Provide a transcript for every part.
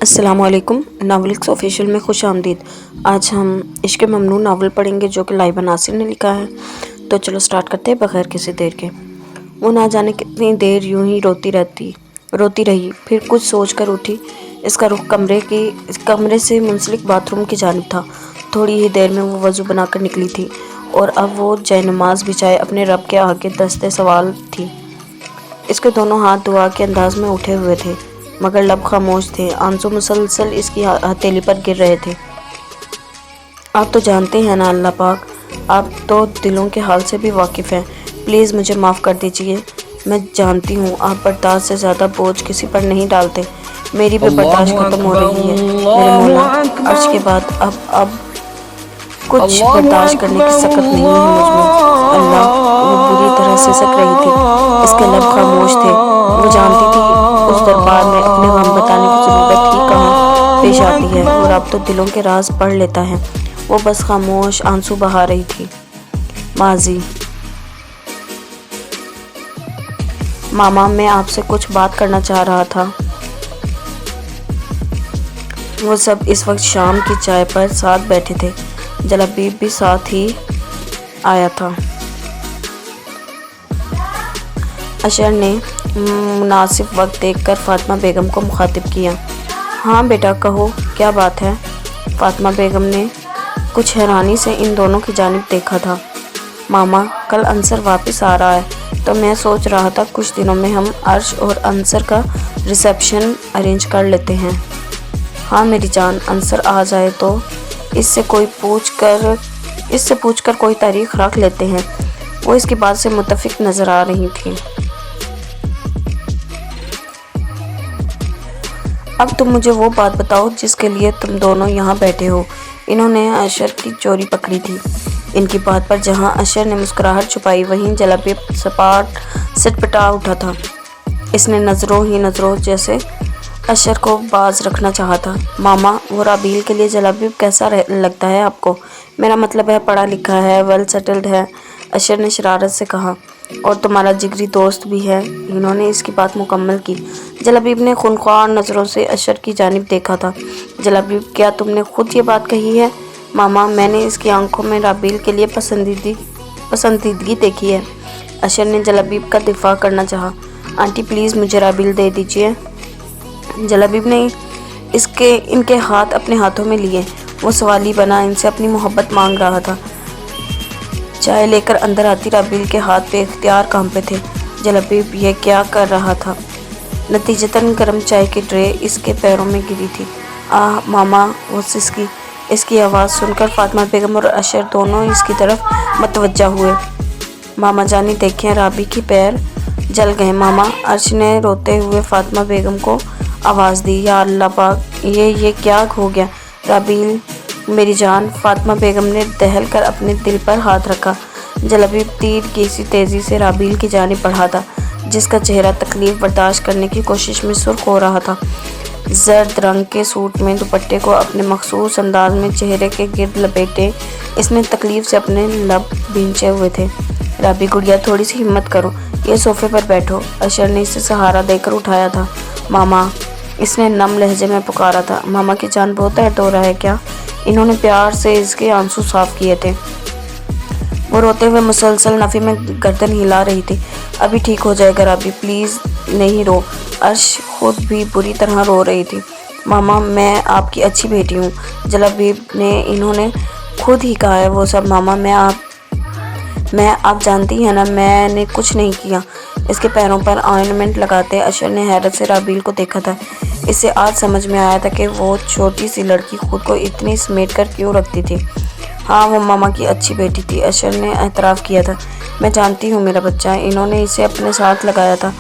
السلام علیکم، ناولکس آفیشیل میں خوش آمدید۔ آج ہم عشق ممنوع ناول پڑھیں گے جو کہ لائبہ ناصر نے لکھا ہے۔ تو چلو سٹارٹ کرتے ہیں بغیر کسی دیر کے۔ وہ نہ جانے کتنی دیر یوں ہی روتی رہی، پھر کچھ سوچ کر اٹھی۔ اس کا رخ کمرے سے منسلک باتھ روم کی جانب تھا۔ تھوڑی ہی دیر میں وہ وضو بنا کر نکلی تھی اور اب وہ جائے نماز بچھائے اپنے رب کے آگے دست سوال تھی۔ اس کے دونوں ہاتھ دعا کے انداز میں اٹھے ہوئے تھے مگر لب خاموش تھے۔ آنسو مسلسل اس کی ہتھیلی پر گر رہے تھے۔ آپ تو جانتے ہیں نا اللہ پاک، آپ تو دلوں کے حال سے بھی واقف ہیں، پلیز مجھے معاف کر دیجئے۔ میں جانتی ہوں آپ برداشت سے زیادہ بوجھ کسی پر نہیں ڈالتے، میری بھی برداشت ختم ہو رہی ہے میرے مولا۔ عرش کے بعد اب کچھ برداشت کرنے کی سکت نہیں ہے مجھ میں۔ اللہ، وہ بری طرح سسک رہی تھی، اس کے لب خاموش تھے۔ وہ جانتی تھی اس دربار میں اپنے غم بتانے کی ضرورت ہی کہاں پیش آتی ہے، وہ رب تو دلوں کے راز پڑھ لیتا ہے۔ وہ بس خاموش آنسو بہا رہی تھی۔ ماضی: ماما، میں آپ سے کچھ بات کرنا چاہ رہا تھا۔ وہ سب اس وقت شام کی چائے پر ساتھ بیٹھے تھے، جلابیب بھی ساتھ ہی آیا تھا۔ اشر نے مناسب وقت دیکھ کر فاطمہ بیگم کو مخاطب کیا۔ ہاں بیٹا کہو، کیا بات ہے؟ فاطمہ بیگم نے کچھ حیرانی سے ان دونوں کی جانب دیکھا تھا۔ ماما، کل انصر واپس آ رہا ہے تو میں سوچ رہا تھا کچھ دنوں میں ہم عرش اور انصر کا ریسیپشن ارینج کر لیتے ہیں۔ ہاں میری جان، انصر آ جائے تو اس سے پوچھ کر کوئی تاریخ رکھ لیتے ہیں۔ وہ اس کی بات سے متفق نظر آ رہی تھی۔ اب تم مجھے وہ بات بتاؤ جس کے لیے تم دونوں یہاں بیٹھے ہو۔ انہوں نے اشر کی چوری پکڑی تھی۔ ان کی بات پر جہاں اشر نے مسکراہٹ چھپائی وہیں جلابیب سٹپٹا اٹھا تھا۔ اس نے نظروں جیسے اشر کو باز رکھنا چاہا تھا۔ ماما، وہ رابیل کے لیے جلابیب کیسا لگتا ہے آپ کو؟ میرا مطلب ہے پڑھا لکھا ہے، ویل سیٹلڈ ہے، اشر نے شرارت سے کہا۔ اور تمہارا جگری دوست بھی ہے۔ انہوں نے اس کی بات مکمل کی۔ جلابیب نے خونخوار نظروں سے اشر کی جانب دیکھا تھا۔ جلابیب، کیا تم نے خود یہ بات کہی ہے؟ ماما، میں نے اس کی آنکھوں میں رابیل کے لیے پسندیدگی دیکھی ہے۔ اشر نے جلابیب کا دفاع کرنا چاہا۔ آنٹی پلیز مجھے رابیل دے دیجئے۔ جلابیب نے ان کے ہاتھ اپنے ہاتھوں میں لیے۔ وہ سوالی بنا ان سے اپنی محبت مانگ رہا تھا۔ چائے لے کر اندر آتی رابیل کے ہاتھ بے اختیار کانپے تھے۔ جلابیب یہ کیا کر رہا تھا؟ نتیجتاً گرم چائے کی ٹرے اس کے پیروں میں گری تھی۔ آہ ماما، وہ سسکی۔ اس کی آواز سن کر فاطمہ بیگم اور اشر دونوں اس کی طرف متوجہ ہوئے۔ ماما جانی دیکھیں، رابی کے پیر جل گئے۔ ماما، عرش نے روتے ہوئے فاطمہ بیگم کو آواز دی۔ یا اللہ پاک، یہ کیا ہو گیا؟ رابیل میری جان۔ فاطمہ بیگم نے دہل کر اپنے دل پر ہاتھ رکھا۔ جلابیب تیر کی سی تیزی سے رابیل کی جانب بڑھا تھا جس کا چہرہ تکلیف برداشت کرنے کی کوشش میں سرخ ہو رہا تھا۔ زرد رنگ کے سوٹ میں دوپٹے کو اپنے مخصوص انداز میں چہرے کے گرد لپیٹے اس نے تکلیف سے اپنے لب بھینچے ہوئے تھے۔ رابی گڑیا، تھوڑی سی ہمت کرو، یہ صوفے پر بیٹھو۔ اشر نے اسے سہارا دے کر اٹھایا تھا۔ ماما، اس نے نم لہجے میں پکارا تھا۔ ماما کی جان بہت درد ہو رہا ہے کیا؟ انہوں نے پیار سے اس کے آنسو صاف کیے تھے۔ وہ روتے ہوئے مسلسل نفی میں گردن ہلا رہی تھی۔ ابھی ٹھیک ہو جائے گا رابی، پلیز نہیں رو۔ عرش خود بھی بری طرح رو رہی تھی۔ ماما، میں آپ کی اچھی بیٹی ہوں۔ جلابیب نے انہوں نے خود ہی کہا ہے وہ سب۔ ماما، آپ جانتی ہیں نا میں نے کچھ نہیں کیا۔ اس کے پیروں پر آئنمنٹ لگاتے اشر نے حیرت سے رابیل کو دیکھا تھا۔ اسے آج سمجھ میں آیا تھا کہ وہ چھوٹی سی لڑکی خود کو اتنی سمیٹ کر کیوں رکھتی تھی۔ ہاں وہ ماما کی اچھی بیٹی تھی، اشر نے اعتراف کیا تھا۔ میں جانتی ہوں میرا بچہ، انہوں نے اسے اپنے ساتھ لگایا تھا۔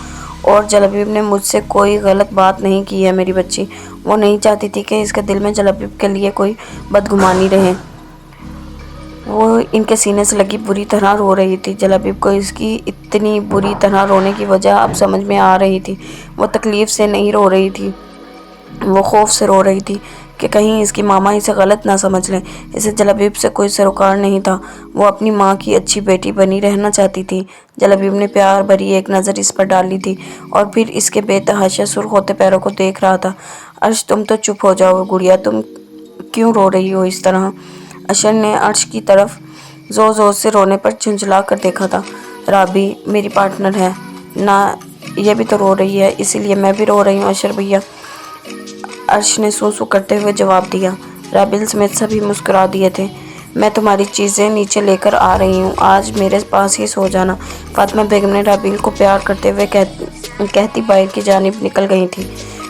اور جلابیب نے مجھ سے کوئی غلط بات نہیں کی ہے میری بچی۔ وہ نہیں چاہتی تھی کہ اس کے دل میں جلابیب کے لیے کوئی بدگمانی رہے۔ وہ ان کے سینے سے لگی بری طرح رو رہی تھی۔ جلابیب کو اس کی اتنی بری طرح رونے کی وجہ اب سمجھ میں آ رہی تھی۔ وہ تکلیف سے نہیں رو رہی تھی، وہ خوف سے رو رہی تھی کہ کہیں اس کی ماما اسے غلط نہ سمجھ لیں۔ اسے جلابیب سے کوئی سروکار نہیں تھا، وہ اپنی ماں کی اچھی بیٹی بنی رہنا چاہتی تھی۔ جلابیب نے پیار بھری ایک نظر اس پر ڈال لی تھی اور پھر اس کے بے تحاشا سرخ ہوتے پیروں کو دیکھ رہا تھا۔ عرش تم تو چپ ہو جاؤ گڑیا، تم کیوں رو رہی ہو اس طرح؟ اشر نے عرش کی طرف زور زور سے رونے پر جھنجھلا کر دیکھا تھا۔ رابی میری پارٹنر ہے نا، یہ بھی تو رو رہی ہے، اسی لیے میں بھی رو رہی ہوں اشر بھیا، عرش نے سو سو کرتے ہوئے جواب دیا۔ رابیل سمیت سبھی مسکرا دیے تھے۔ میں تمہاری چیزیں نیچے لے کر آ رہی ہوں، آج میرے پاس ہی سو جانا، فاطمہ بیگم نے رابیل کو پیار کرتے ہوئے کہتی باہر کی جانب نکل گئی تھی۔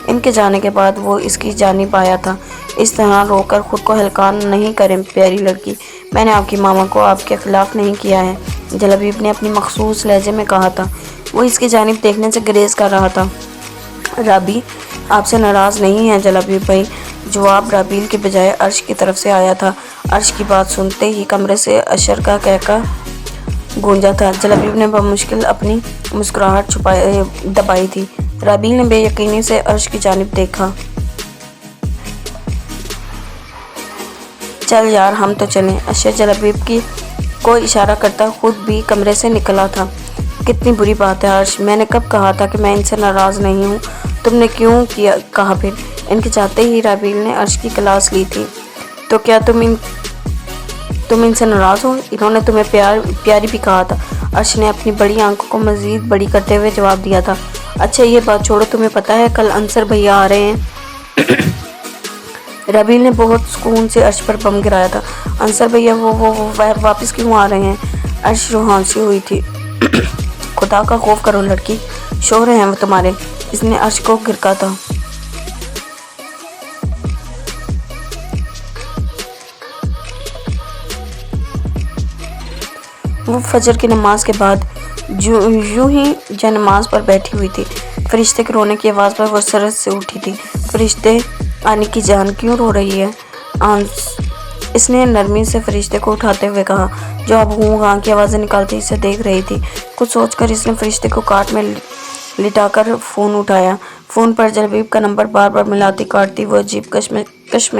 ان کے جانے کے بعد وہ اس کی جانب آیا تھا۔ اس طرح رو کر خود کو ہلکا نہیں کریں پیاری لڑکی، میں نے آپ کی ماما کو آپ کے خلاف نہیں کیا ہے، جلابیب نے اپنی مخصوص لہجے میں کہا تھا۔ وہ اس کی جانب دیکھنے سے گریز کر رہا تھا۔ رابی آپ سے ناراض نہیں ہیں جلابیب بھائی، جواب رابیل کے بجائے عرش کی طرف سے آیا تھا۔ عرش کی بات سنتے ہی کمرے سے اشر کا کہکہ گونجا تھا۔ جلابیب نے بمشکل اپنی مسکراہٹ دبائی تھی۔ رابیل نے بے یقینی سے عرش کی جانب دیکھا۔ چل یار ہم تو چلیں، اشر جلابیب کو اشارہ کرتا خود بھی کمرے سے نکلا تھا۔ کتنی بری بات ہے عرش، میں نے کب کہا تھا کہ میں ان سے ناراض نہیں ہوں، تم نے کیوں کہا پھر؟ ان کے جاتے ہی رابیل نے عرش کی کلاس لی تھی۔ تو کیا تم ان سے ناراض ہو؟ انہوں نے تمہیں پیاری بھی کہا تھا، عرش نے اپنی بڑی آنکھوں کو مزید بڑی کرتے ہوئے جواب دیا تھا۔ اچھا یہ بات چھوڑو، تمہیں پتہ ہے کل انصر بھیا آ رہے ہیں؟ رابیل نے بہت سکون سے عرش پر بم گرایا تھا۔ انصر بھیا وہ واپس کیوں آ رہے ہیں؟ عرش روحانسی ہوئی تھی۔ خدا کا خوف کرو لڑکی، شوہر ہیں وہ تمہارے، اس نے عرش کو گرکا تھا۔ وہ فجر کی نماز کے بعد یوں ہی جائے-نماز پر بیٹھی ہوئی تھی۔ فرشتے کے رونے کی آواز پر وہ سرد سے اٹھی تھی۔ فرشتے آنے کی جان کیوں رو رہی ہے؟ اس نے نرمی سے فرشتے کو اٹھاتے ہوئے کہا، جو اب ہوں ہاں کی آوازیں نکالتی اسے دیکھ رہی تھی۔ کچھ سوچ کر اس نے فرشتے کو کاٹ میں لٹا کر فون اٹھایا۔ فون پر جلابیب کا نمبر بار بار ملاتی کاٹتی وہ عجیب کشمکش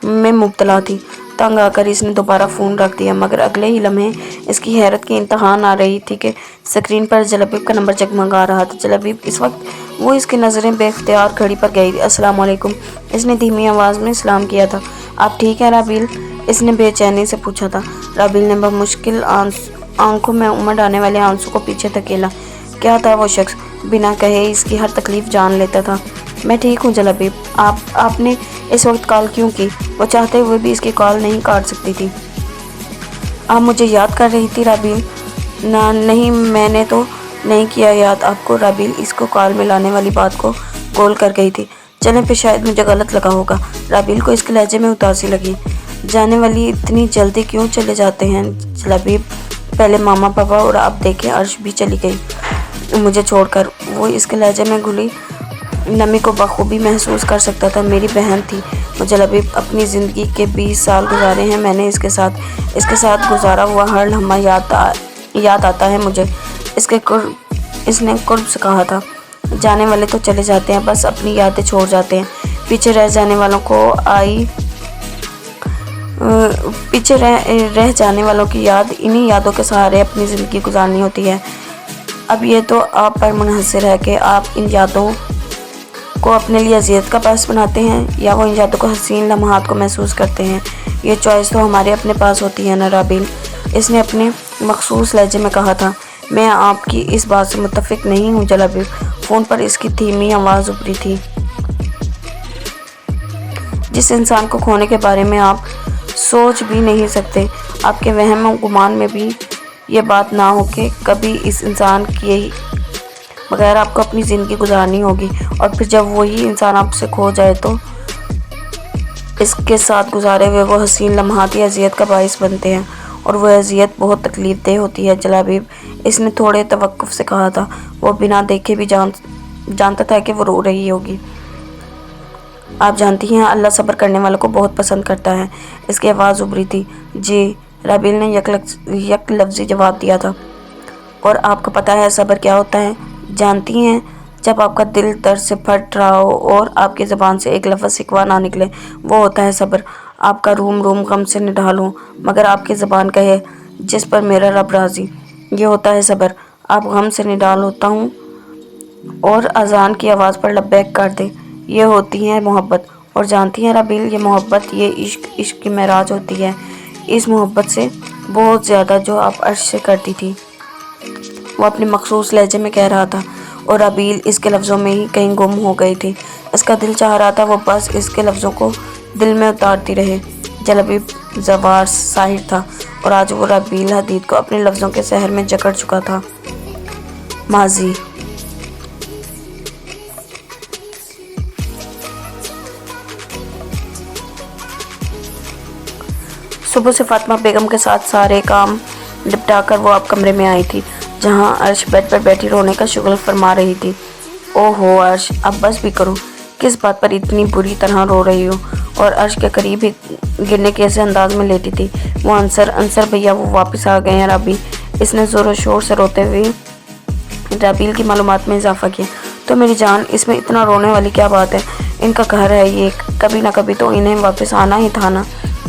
میں مبتلا تھی۔ تنگ آ کر اس نے دوبارہ فون رکھ دیا، مگر اگلے ہی لمحے اس کی حیرت کی انتہا نہ رہی تھی کہ اسکرین پر جلابیب کا نمبر جگمگا رہا تھا۔ جلابیب اس وقت وہ اس کی نظریں بے اختیار گھڑی پر گئی تھی۔ السلام علیکم، اس نے دھیمی آواز میں سلام کیا تھا۔ آپ ٹھیک ہیں رابیل؟ اس نے بے چینی سے پوچھا تھا۔ رابیل نے بمشکل آنکھوں میں امڈ آنے والے آنسو کو پیچھے دھکیلا۔ کیا تھا وہ شخص؟ بنا کہے اس کی ہر تکلیف جان لیتا تھا۔ میں ٹھیک ہوں جلابیب، آپ نے اس وقت کال کیوں کی؟ وہ چاہتے ہوئے بھی اس کی کال نہیں کاٹ سکتی تھی۔ آپ مجھے یاد کر رہی تھی رابیل؟ نہیں میں نے تو نہیں کیا یاد آپ کو، رابیل اس کو کال میں لانے والی بات کو گول کر گئی تھی۔ چلیں پھر شاید مجھے غلط لگا ہوگا، رابیل کو اس کے لہجے میں اداسی لگی۔ جانے والی اتنی جلدی کیوں چلے جاتے ہیں جلابیب؟ پہلے ماما پاپا اور اب دیکھیں عرش بھی چلی گئی مجھے چھوڑ کر۔ وہ اس کے لہجے میں گھلی نمی کو بخوبی محسوس کر سکتا تھا۔ میری بہن تھی وہ جلابیب، اپنی زندگی کے 20 سال گزارے ہیں میں نے اس کے ساتھ گزارا ہوا ہر لمحہ یاد آتا ہے مجھے، اس نے قرب سے کہا تھا۔ جانے والے تو چلے جاتے ہیں، بس اپنی یادیں چھوڑ جاتے ہیں، پیچھے رہ جانے والوں کی یاد، انہی یادوں کے سہارے اپنی زندگی گزارنی ہوتی ہے۔ اب یہ تو آپ پر منحصر ہے کہ آپ ان یادوں کو اپنے لیے اذیت کا باعث بناتے ہیں یا وہ ان یادوں کو حسین لمحات کو محسوس کرتے ہیں۔ یہ چوائس تو ہمارے اپنے پاس ہوتی ہے نا رابیل، اس نے اپنے مخصوص لہجے میں کہا تھا۔ میں آپ کی اس بات سے متفق نہیں ہوں جلابیب، فون پر اس کی دھیمی آواز ابھری تھی۔ جس انسان کو کھونے کے بارے میں آپ سوچ بھی نہیں سکتے، آپ کے وہم و گمان میں بھی یہ بات نہ ہو کہ کبھی اس انسان کے بغیر آپ کو اپنی زندگی گزارنی ہوگی، اور پھر جب وہی انسان آپ سے کھو جائے تو اس کے ساتھ گزارے ہوئے وہ حسین لمحات ہی اذیت کا باعث بنتے ہیں، اور وہ اذیت بہت تکلیف دہ ہوتی ہے جلابیب، اس نے تھوڑے توقف سے کہا تھا۔ وہ بنا دیکھے بھی جانتا تھا کہ وہ رو رہی ہوگی۔ آپ جانتی ہیں اللہ صبر کرنے والوں کو بہت پسند کرتا ہے، اس کی آواز ابھری تھی۔ جی، رابیل نے یک لفظی جواب دیا تھا۔ اور آپ کو پتہ ہے صبر کیا ہوتا ہے؟ جانتی ہیں جب آپ کا دل درد سے پھٹ رہا ہو اور آپ کی زبان سے ایک لفظ شکوہ نہ نکلے، وہ ہوتا ہے صبر۔ آپ کا روم روم غم سے نڈھال ہو مگر آپ کی زبان کہے جس پر میرا رب راضی، یہ ہوتا ہے صبر۔ آپ غم سے نڈھال ہوتا ہوں اور اذان کی آواز پر لبیک کر دے، یہ ہوتی ہے محبت۔ اور جانتی ہیں رابیل، یہ محبت، یہ عشق کی معراج ہوتی ہے، اس محبت سے بہت زیادہ جو آپ عرش سے کرتی تھی۔ وہ اپنے مخصوص لہجے میں کہہ رہا تھا اور رابیل اس کے لفظوں میں ہی کہیں گم ہو گئی تھی۔ اس کا دل چاہ رہا تھا وہ بس اس کے لفظوں کو دل میں اتارتی رہے۔ جلبی زوار ساحر تھا اور آج وہ رابیل حدید کو اپنے لفظوں کے سحر میں جکڑ چکا تھا۔ ماضی صبح سے فاطمہ بیگم کے ساتھ سارے کام نپٹا کر وہ اب کمرے میں آئی تھی جہاں عرش بیڈ پر بیٹھی رونے کا شغل فرما رہی تھی۔ او ہو عرش، اب بس بھی کرو، کس بات پر اتنی بری طرح رو رہی ہو؟ اور عرش کے قریب ہی گرنے کے ایسے انداز میں لیٹی تھی۔ وہ انصر بھیا وہ واپس آ گئے ہیں رابی، اس نے زور و شور سے روتے ہوئے رابیل کی معلومات میں اضافہ کیا۔ تو میری جان، اس میں اتنا رونے والی کیا بات ہے؟ ان کا گھر ہے یہ، کبھی نہ کبھی تو انہیں واپس آنا ہی تھا نا۔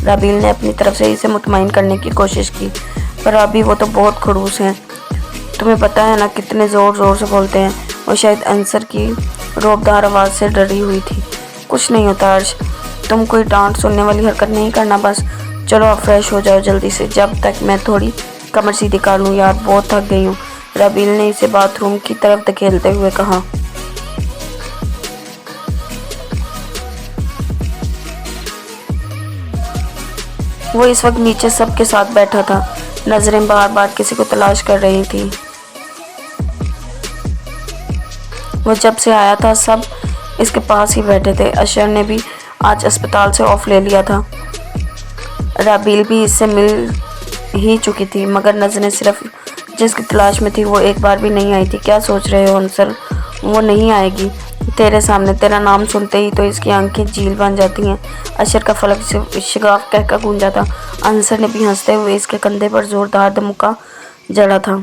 رابیل نے اپنی طرف سے اسے مطمئن کرنے کی کوشش کی، پر رابی وہ تو بہت خڑوس ہیں، تمہیں پتہ ہے نا کتنے زور زور سے بولتے ہیں۔ وہ شاید انصر کی روبدار آواز سے ڈری ہوئی تھی۔ کچھ نہیں ہوتا عرش، تم کوئی ڈانٹ سننے والی حرکت نہیں کرنا، بس چلو اب فریش ہو جاؤ جلدی سے، جب تک میں تھوڑی کمر سیدھی کر لوں، یار بہت تھک گئی ہوں۔ رابیل نے اسے باتھ روم کی طرف دھکیلتے ہوئے کہا۔ وہ اس وقت نیچے سب کے ساتھ بیٹھا تھا، نظریں بار بار کسی کو تلاش کر رہی تھی۔ وہ جب سے آیا تھا سب اس کے پاس ہی بیٹھے تھے۔ اشر نے بھی آج اسپتال سے آف لے لیا تھا۔ رابیل بھی اس سے مل ہی چکی تھی مگر نظریں صرف جس کی تلاش میں تھی وہ ایک بار بھی نہیں آئی تھی۔ کیا سوچ رہے ہو انصر؟ وہ نہیں آئے گی تیرے سامنے، تیرا نام سنتے ہی تو اس کی آنکھیں جھیل بن جاتی ہیں۔ اشر کا فلک شگاف کہہ کر گونجا تھا۔ انصر نے بھی ہنستے ہوئے اس کے کندھے پر زوردار دھمکا جڑا تھا۔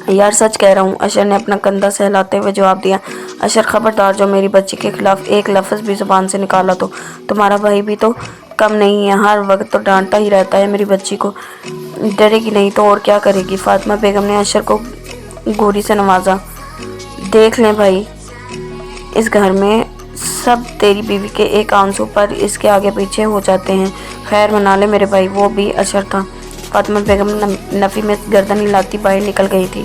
یار سچ کہہ رہا ہوں، اشر نے اپنا کندھا سہلاتے ہوئے جواب دیا۔ اشر خبردار، جو میری بچی کے خلاف ایک لفظ بھی زبان سے نکالا تو تمہارا بھائی بھی تو کم نہیں ہے، ہر وقت تو ڈانٹتا ہی رہتا ہے میری بچی کو، ڈرے گی نہیں تو اور کیا کرے گی؟ فاطمہ بیگم نے اشر کو گوری سے نوازا۔ دیکھ لیں بھائی، اس گھر میں سب تیری بیوی کے ایک آنسو پر اس کے آگے پیچھے ہو جاتے ہیں، خیر منا لے میرے بھائی، وہ بھی اشر تھا۔ فاطمہ بیگم نفی میں گردن ہلاتی باہر نکل گئی تھی۔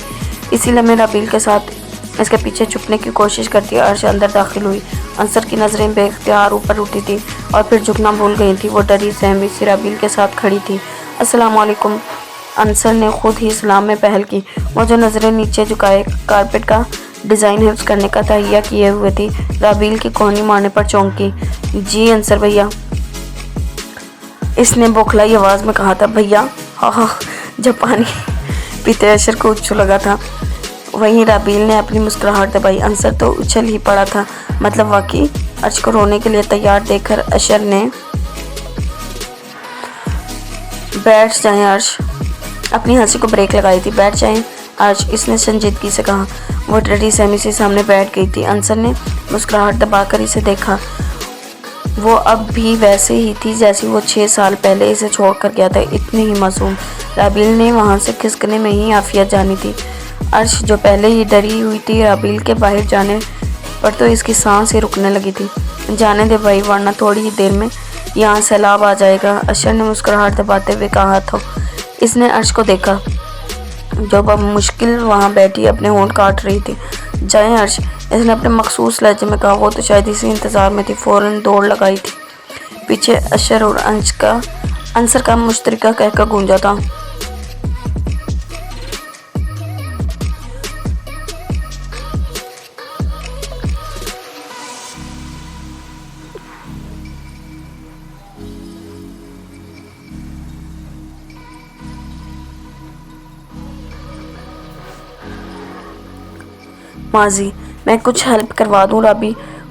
اسی لمحے رابیل کے ساتھ اس کے پیچھے چھپنے کی کوشش کرتی عرش اندر داخل ہوئی۔ انصر کی نظریں بے اختیار اوپر اٹھی تھی اور پھر جھکنا بھول گئی تھی۔ وہ ڈری سہمی سی رابیل کے ساتھ کھڑی تھی۔ السلام علیکم۔ انصر نے خود ہی سلام میں پہل کی۔ وہ جو نظریں نیچے جھکائے کارپیٹ کا ڈیزائن حفظ کرنے کا تہیہ کیے ہوئے تھی، رابیل کی کوہنی مارنے پر چونکی۔ جی انصر بھیا، اس نے بوکھلائی آواز میں کہا تھا۔ بھیا؟ ہاں ہاں، جب پانی پیتے اشر کو اچھو لگا تھا وہیں رابیل نے اپنی مسکراہٹ دبائی۔ انصر تو اچھل ہی پڑا تھا، مطلب واقعی؟ عرش کو رونے کے لیے تیار دیکھ کر اشر نے بیٹھ جائیں عرش، اپنی ہنسی کو بریک لگائی تھی۔ بیٹھ جائیں عرش، اس نے سنجیدگی سے کہا۔ وہ ڈری سہمی سے سامنے بیٹھ گئی تھی۔ انصر نے مسکراہٹ دبا کر اسے دیکھا۔ وہ اب بھی ویسے ہی تھی جیسی وہ 6 سال پہلے اسے چھوڑ کر گیا تھا، اتنی ہی معصوم۔ رابیل نے وہاں سے کھسکنے میں ہی عافیت جانی تھی۔ عرش جو پہلے ہی ڈری ہوئی تھی رابیل کے باہر جانے پر تو اس کی سانس ہی رکنے لگی تھی۔ جانے دے بھائی، ورنہ تھوڑی ہی دیر میں یہاں سیلاب آ جائے گا، اشر نے مسکراہٹ دباتے ہوئے کہا تھا۔ اس نے عرش کو دیکھا جو بمشکل وہاں بیٹھی اپنے ہونٹ کاٹ رہی تھی۔ جائیں عرش، اس نے اپنے مخصوص لہجے میں کہا۔ وہ تو شاید اسی انتظار میں تھی، فوراً دوڑ لگائی تھی۔ پیچھے اشر اور انصر کا مشترکہ کہہ کر گونجا تھا۔ ماضی، میں کچھ ہیلپ کروا دوں رابی؟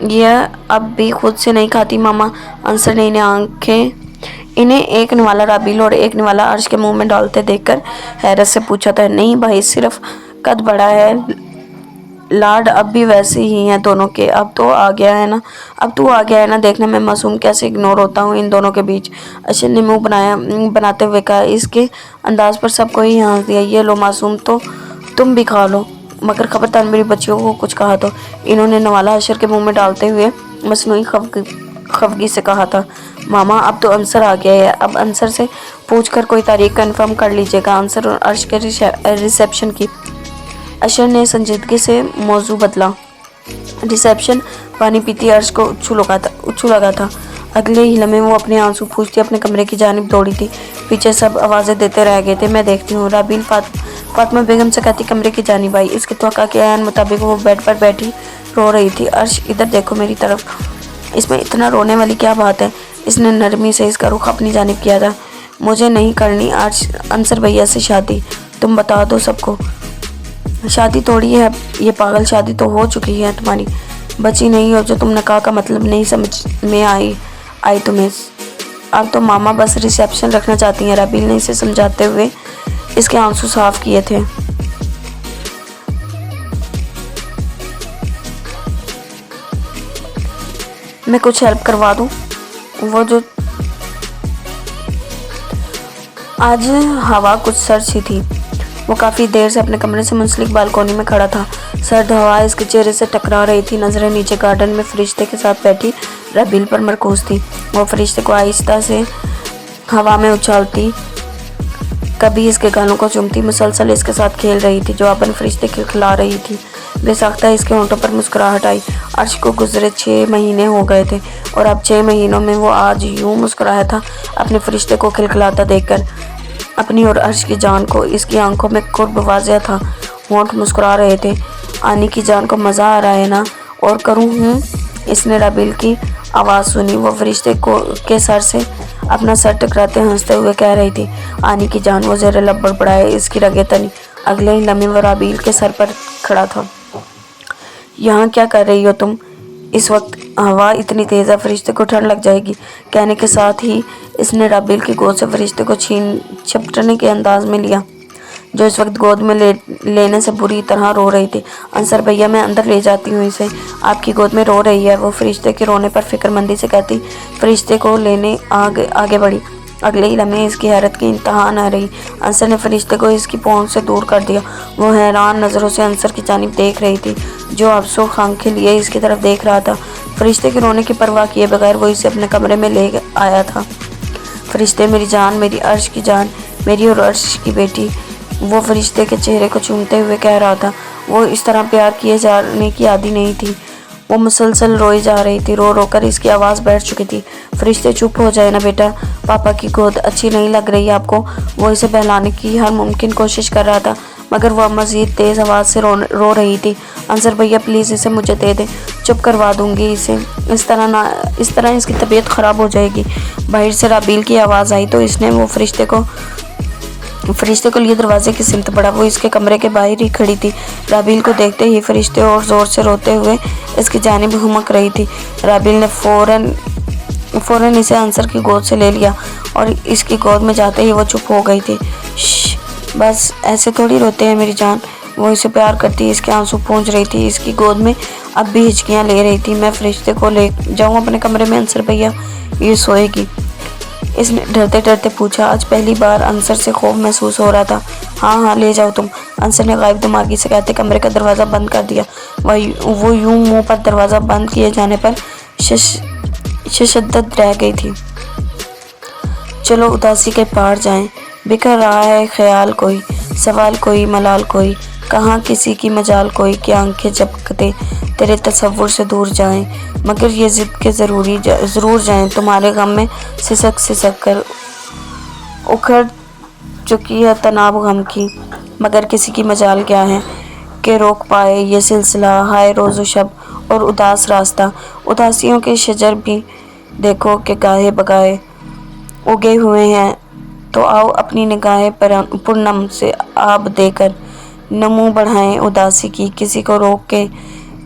یہ اب بھی خود سے نہیں کھاتی ماما، انصر نے انہیں ایک نوالا رابیل اور ایک نوالا عرش کے منہ میں ڈالتے دیکھ کر حیرت سے پوچھا تھا۔ نہیں بھائی، صرف قد بڑا ہے، لاڈ اب بھی ویسے ہی ہیں دونوں کے۔ اب تو آ گیا ہے نا دیکھنے میں معصوم کیسے اگنور ہوتا ہوں ان دونوں کے بیچ۔ اشر نے منہ بناتے ہوئے کہا۔ اس کے انداز پر سب کو ہی ہنس دیا۔ یہ لو معصوم، تو تم بھی کھا لو، مگر خبردار میری بچیوں کو کچھ کہا تو، انہوں نے نوالا اشر کے منہ میں ڈالتے ہوئے مصنوعی خفگی سے کہا تھا۔ ماما اب تو انصر آ گیا ہے، اب انصر سے پوچھ کر کوئی تاریخ کنفرم کر لیجیے گا، انصر اور عرش کے ریسیپشن کی۔ اشر نے سنجیدگی سے موضوع بدلا۔ ریسیپشن؟ پانی پیتی عرش کو اچھو لگا تھا۔ اگلے ہی لمحے وہ اپنے آنسو پوچھتی اپنے کمرے کی جانب دوڑی تھی۔ پیچھے سب آوازیں دیتے رہ گئے تھے۔ میں دیکھتی ہوں، رابیل فاطمہ بیگم سے کہتی کمرے کی جانب آئی۔ اس کی توقع کے عین مطابق وہ بیڈ پر بیٹھی رو رہی تھی۔ عرش ادھر دیکھو میری طرف، اس میں اتنا رونے والی کیا بات ہے؟ اس نے نرمی سے اس کا رخ اپنی جانب کیا تھا۔ مجھے نہیں کرنی انصر بھیا سے شادی، تم بتا دو سب کو۔ شادی توڑی ہے یہ پاگل، شادی تو ہو چکی ہے تمہاری، بچی نہیں ہو جو تم نکاح کا مطلب نہیں سمجھ میں آئی تمہیں۔ اب تو ماما بس ریسیپشن رکھنا چاہتی ہیں، رابیل نے اسے سمجھاتے ہوئے اس کے آنسو صاف کیے تھے۔ میں کچھ ہیلپ کروا دوں؟ وہ جو آج ہوا کچھ سرد سی تھی، وہ کافی دیر سے اپنے کمرے سے منسلک بالکونی میں کھڑا تھا۔ سرد ہوا اس کے چہرے سے ٹکرا رہی تھی۔ نظریں نیچے گارڈن میں فرشتے کے ساتھ بیٹھی رابیل پر مرکوز تھی۔ وہ فرشتے کو آہستہ سے ہوا میں اچھالتی، کبھی اس کے گالوں کو چومتی، مسلسل اس کے ساتھ کھیل رہی تھی۔ جو اپن فرشتے کھلکھلا رہی تھی، بے ساختہ اس کے ہونٹوں پر مسکراہٹ آئی۔ عرش کو گزرے 6 مہینے ہو گئے تھے اور اب 6 مہینوں میں وہ آج یوں مسکرایا تھا اپنے فرشتے کو کھلکھلاتا دیکھ کر۔ اپنی اور عرش کی جان کو اس کی آنکھوں میں قرب واضح تھا، ہونٹ مسکرا رہے تھے۔ آنی کی جان کو مزہ آ رہا ہے نا؟ اور کروں ہوں؟ اس نے رابیل کی آواز سنی، وہ فرشتے کے سر سے اپنا سر ٹکراتے ہنستے ہوئے کہہ رہی تھی۔ آنی کی جان، وہ زیر لب بڑبڑائے، اس کی رگیں تنی۔ اگلے ہی لمحے وہ رابیل کے سر پر کھڑا تھا۔ یہاں کیا کر رہی ہو تم؟ اس وقت ہوا اتنی تیز ہے، فرشتے کو ٹھنڈ لگ جائے گی۔ کہنے کے ساتھ ہی اس نے رابیل کی گود سے فرشتے کو چھپٹنے کے انداز میں لیا، جو اس وقت گود میں لینے سے بری طرح رو رہی تھی۔ انصر بھیا، میں اندر لے جاتی ہوں اسے، آپ کی گود میں رو رہی ہے، وہ فرشتے کے رونے پر فکر مندی سے کہتی فرشتے کو لینے آگے بڑھی۔ اگلے ہی لمحے اس کی حیرت کی انتہا نہ رہی۔ انصر نے فرشتے کو اس کی پہنچ سے دور کر دیا۔ وہ حیران نظروں سے انصر کی جانب دیکھ رہی تھی، جو ابسو آنکھیں لیے اس کی طرف دیکھ رہا تھا۔ فرشتے کے رونے کی پرواہ کیے بغیر وہ اسے اپنے کمرے میں لے آیا تھا۔ فرشتے، میری جان، میری عرش کی جان، میری اور عرش کی بیٹی، وہ فرشتے کے چہرے کو چومتے ہوئے کہہ رہا تھا۔ وہ اس طرح پیار کیے جانے کی عادی نہیں تھی۔ وہ مسلسل روئی جا رہی تھی، رو رو کر اس کی آواز بیٹھ چکی تھی۔ فرشتے، چپ ہو جائے نا بیٹا، پاپا کی گود اچھی نہیں لگ رہی آپ کو؟ وہ اسے بہلانے کی ہر ممکن کوشش کر رہا تھا، مگر وہ مزید تیز آواز سے رو رہی تھی۔ انصر بھیا پلیز اسے مجھے دے دیں، چپ کروا دوں گی اسے، اس طرح اس کی طبیعت خراب ہو جائے گی۔ باہر سے رابیل کی آواز آئی تو اس نے وہ فرشتے کو لیے دروازے کی سمت بڑھا۔ وہ اس کے کمرے کے باہر ہی کھڑی تھی۔ رابیل کو دیکھتے ہی فرشتے اور زور سے روتے ہوئے اس کی جانب ہمک رہی تھی۔ رابیل نے فوراً اسے انصر کی گود سے لے لیا اور اس کی گود میں جاتے ہی وہ چپ ہو گئی تھی۔ شش، بس ایسے تھوڑی روتے ہیں میری جان، وہ اسے پیار کرتی، اس کے آنسو پونچھ رہی تھی، اس کی گود میں اب بھی ہچکیاں لے رہی تھی۔ میں فرشتے کو لے جاؤں اپنے کمرے میں انصر بھیا؟ یہ سوئے گی؟ اس نے ڈرتے ڈرتے پوچھا۔ آج پہلی بار انصر سے خوف محسوس ہو رہا تھا۔ ہاں لے جاؤ تم، انصر نے غائب دماغی سے کہتے کمرے کا دروازہ بند کر دیا۔ وہ یوں منہ پر دروازہ بند کیے جانے پر ششدر رہ گئی تھی۔ چلو اداسی کے پار جائیں، بکھر رہا ہے خیال کوئی، سوال کوئی، ملال کوئی، کہاں کسی کی مجال کوئی، کہ آنکھیں جھپکتے تیرے تصور سے دور جائیں، مگر یہ ضد کے ضرور جائیں، تمہارے غم میں سسک کر اکھڑ چکی ہے تناب غم کی، مگر کسی کی مجال کیا ہے کہ روک پائے یہ سلسلہ، ہائے روز و شب اور اداس راستہ، اداسیوں کے شجر بھی دیکھو کہ گاہے بگاہے اگے ہوئے ہیں، تو آؤ اپنی نگاہیں پرنم سے آب دے کر نمو بڑھائیں اداسی کی، کسی کو روک